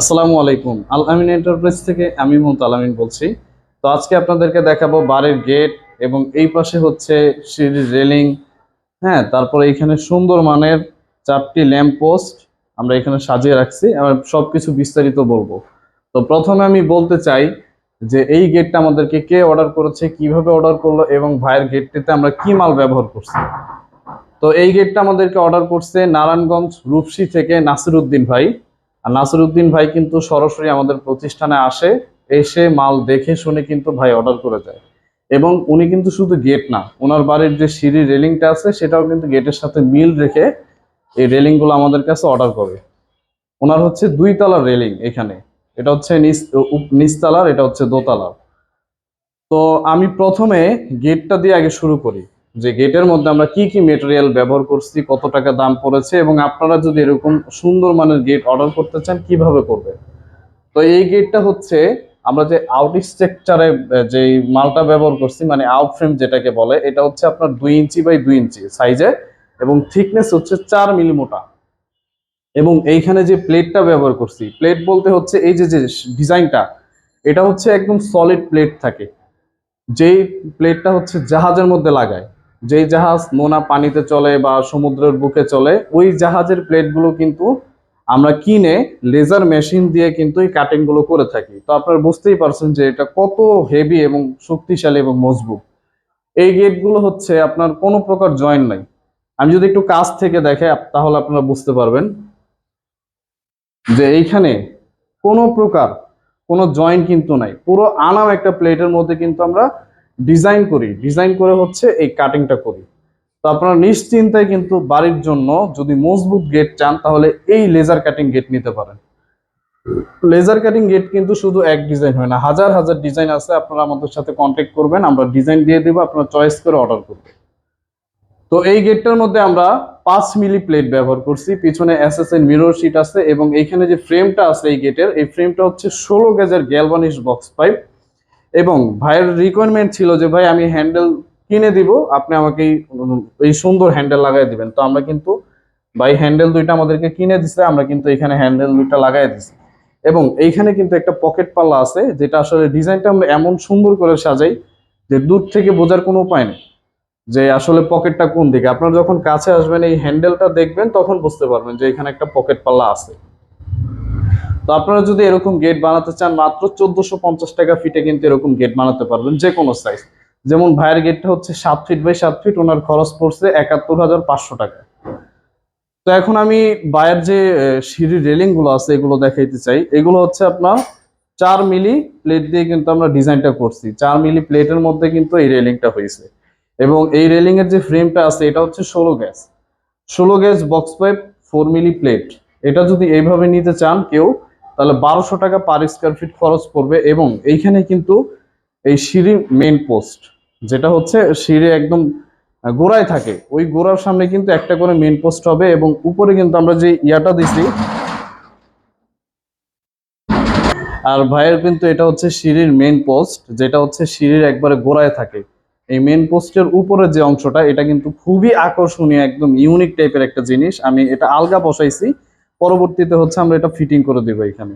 আসসালামু আলাইকুম। আল আমিন এন্টারপ্রাইজ থেকে আমি মোহাম্মদ আল আমিন বলছি। তো আজকে আপনাদেরকে দেখাবো বাড়ির গেট এবং এই পাশে হচ্ছে সিঁড়ির রেলিং। হ্যাঁ, তারপরে এখানে সুন্দর মানের 4টি ল্যাম্প পোস্ট আমরা এখানে সাজিয়ে রাখছি। আমরা সবকিছু বিস্তারিত বলবো। তো প্রথমে আমি বলতে চাই যে এই গেটটা আমাদেরকে কে অর্ডার করেছে, কিভাবে অর্ডার করলো এবং ভাইয়ের গেটটিতে আমরা কি মাল ব্যবহার করছি। তো এই গেটটা আমাদেরকে অর্ডার করছে নারায়ণগঞ্জ রূপসী থেকে নাসির উদ্দিন ভাই। আর নাসির উদ্দিন ভাই কিন্তু সরাসরি আমাদের প্রতিষ্ঠানে আসে, এসে মাল দেখে শুনে কিন্তু ভাই অর্ডার করে যায়। এবং উনি কিন্তু শুধু গেট না, ওনার বাড়ির যে সিঁড়ির রেলিংটা আছে সেটাও কিন্তু গেটের সাথে মিল রেখে এই রেলিংগুলো আমাদের কাছে অর্ডার করে। ওনার হচ্ছে 2 তলার রেলিং এখানে, এটা হচ্ছে নিচতলার, এটা হচ্ছে দোতলার। তো আমি প্রথমে গেটটা দিয়ে আগে শুরু করি, যে গেটের মধ্যে আমরা কি কি মেটেরিয়াল ব্যবহার করছি, কত টাকা দাম পড়েছে, এবং আপনারা যদি এরকম সুন্দর মানের গেট অর্ডার করতে চান কিভাবে করবেন। তো এই গেটটা হচ্ছে আমরা যে আউট স্ট্রাকচারে যে মালটা ব্যবহার করছি, মানে আউট ফ্রেম যেটাকে বলে, এটা হচ্ছে আপনার 2 ইঞ্চি বাই 2 ইঞ্চি সাইজে এবং থিকনেস হচ্ছে 4 মিলি মোটা। এবং এইখানে যে প্লেটটা ব্যবহার করছি, প্লেট বলতে হচ্ছে এই যে যে ডিজাইনটা, এটা হচ্ছে একদম সলিড প্লেট থাকে, যেই প্লেটটা হচ্ছে জাহাজের মধ্যে লাগায়। যেই জাহাজ নোনা পানিতে চলে বা সমুদ্রের বুকে চলে, ওই জাহাজের প্লেটগুলো কিন্তু আমরা কিনে লেজার মেশিন দিয়ে কিন্তু এই কাটিং গুলো করে থাকি। তো আপনারা বুঝতেই পারছেন যে এটা কত হেভি এবং শক্তিশালী এবং মজবুত। এই গেটগুলো হচ্ছে আপনার কোনো প্রকার জয়েন্ট নাই। আমি যদি একটু কাছ থেকে দেখে তাহলে আপনারা বুঝতে পারবেন যে এইখানে কোনো প্রকার কোনো জয়েন্ট কিন্তু নাই। পুরো আনাম একটা প্লেটের মধ্যে কিন্তু আমরা ডিজাইন করে হচ্ছে এই কাটিংটা করি। তো আপনারা নিশ্চিন্তায় কিন্তু বাড়ির জন্য যদি মজবুত গেট চান তাহলে এই লেজার কাটিং গেট নিতে পারেন। লেজার কাটিং গেট কিন্তু শুধু এক ডিজাইন হয় না, হাজার হাজার ডিজাইন আছে। আপনারা আমাদের সাথে কন্ট্যাক্ট করবেন, আমরা ডিজাইন দিয়ে দেবো, আপনারা চয়েস করে অর্ডার করবেন। তো এই গেটটার মধ্যে আমরা 5 মিলি প্লেট ব্যবহার করছি, পিছনে এসএসএন মিরর শিট আছে, এবং এইখানে যে ফ্রেমটা আছে এই গেটের, এই ফ্রেমটা হচ্ছে 16 গেজের গ্যালভানিশ বক্স পাইপ। এবং ভাইয়ের রিকোয়ারমেন্ট ছিল যে ভাই আমি হ্যান্ডেল কিনে দিব, আপনি আমাকে এই সুন্দর হ্যান্ডেল লাগাই দিবেন। তো আমরা কিন্তু ভাই হ্যান্ডেল 2টা আমাদেরকে কিনে দিছে, আমরা কিন্তু এখানে হ্যান্ডেল 2টা লাগাই দিছি। এবং এইখানে কিন্তু একটা পকেট পাল্লা আছে, যেটা আসলে ডিজাইনটা আমরা এমন সুন্দর করে সাজাই যে দূর থেকে বোঝার কোনো উপায় নেই যে আসলে পকেটটা কোন দিকে। আপনারা যখন কাছে আসবেন এই হ্যান্ডেলটা দেখবেন তখন বুঝতে পারবেন যে এখানে একটা পকেট পাল্লা আছে। তো আপনারা যদি এরকম গেট বানাতে চান মাত্র 1450 টাকা ফিটে কিন্তু এরকম গেট বানাতে পারবেন, যে কোনো সাইজ। যেমন ভাইয়ের গেটটা হচ্ছে 7 ফিট বাই 7 ফিট, ওনার খরচ পড়ছে 71,500 টাকা। তো এখন আমি ভাইয়ের যে সিঁড়ির রেলিং গুলো আছে এগুলো দেখাইতে চাই। এগুলো হচ্ছে আপনার 4 মিলি প্লেট দিয়ে কিন্তু আমরা ডিজাইনটা করছি। 4 মিলি প্লেটের মধ্যে কিন্তু এই রেলিংটা হয়েছে। এবং এই রেলিং এর যে ফ্রেমটা আছে এটা হচ্ছে 16 গ্যাস, 16 গ্যাস বক্স পাইপ, 4 মিলি প্লেট। এটা যদি এইভাবে নিতে চান কেউ, তাহলে 1200 টাকা পার স্কোয়ার ফিট খরচ পড়বে। এবং এইখানে কিন্তু এই সিঁড়ি মেইন পোস্ট, যেটা হচ্ছে সিঁড়ি একদম গোড়ায় থাকে, ওই গোড়ার সামনে কিন্তু একটা করে মেইন পোস্ট হবে। এবং উপরে কিন্তু আমরা যে ইয়াটা দিছি, আর ভাইয়ের কিন্তু এটা হচ্ছে সিঁড়ির মেইন পোস্ট, যেটা হচ্ছে সিঁড়ির একবারে গোড়ায় থাকে। এই মেইন পোস্টের উপরে যে অংশটা, এটা কিন্তু খুবই আকর্ষণীয়, একদম ইউনিক টাইপের একটা জিনিস। আমি এটা আলগা বসাইছি, পরবর্তীতে হচ্ছে আমরা এটা ফিটিং করে দেবো এখানে।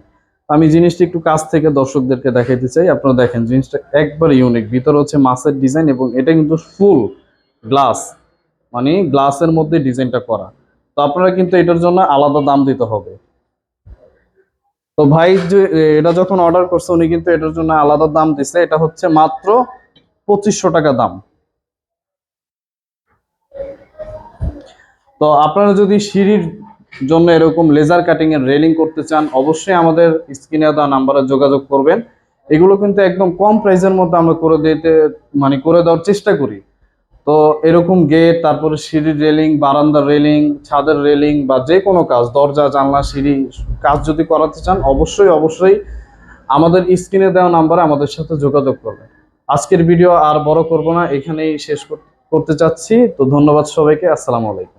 আমি জিনিসটা একটু কাছ থেকে দর্শকদেরকে দেখাইতে চাই। আপনারা দেখেন জিনিসটা একবার ইউনিক, ভিতরে হচ্ছে মাছের ডিজাইন, এবং এটা কিন্তু ফুল গ্লাস, মানে গ্লাসের মধ্যে ডিজাইনটা করা। তো আপনারা কিন্তু এটার জন্য আলাদা দাম দিতে হবে। তো ভাই যে এটা যখন অর্ডার করছে উনি কিন্তু এটার জন্য আলাদা দাম দিছে, এটা হচ্ছে মাত্র 2500 টাকা দাম। তো আপনারা যদি সিঁড়ির জন্য এরকম লেজার কাটিং এর রেলিং করতে চান, অবশ্যই আমাদের স্ক্রিনে দেওয়া নাম্বারে যোগাযোগ করবেন। এগুলো কিন্তু একদম কম প্রাইসের মধ্যে আমরা করে দেওয়ার চেষ্টা করি। তো এরকম গেট, তারপরে সিঁড়ির রেলিং, বারান্দার রেলিং, ছাদের রেলিং, বা যে কোনো কাজ, দরজা জানলা সিঁড়ি কাজ যদি করাতে চান, অবশ্যই অবশ্যই আমাদের স্ক্রিনে দেওয়া নাম্বারে আমাদের সাথে যোগাযোগ করবেন। আজকের ভিডিও আর বড় করব না, এখানেই শেষ করতে চাচ্ছি। তো ধন্যবাদ সবাইকে, আসসালামু আলাইকুম।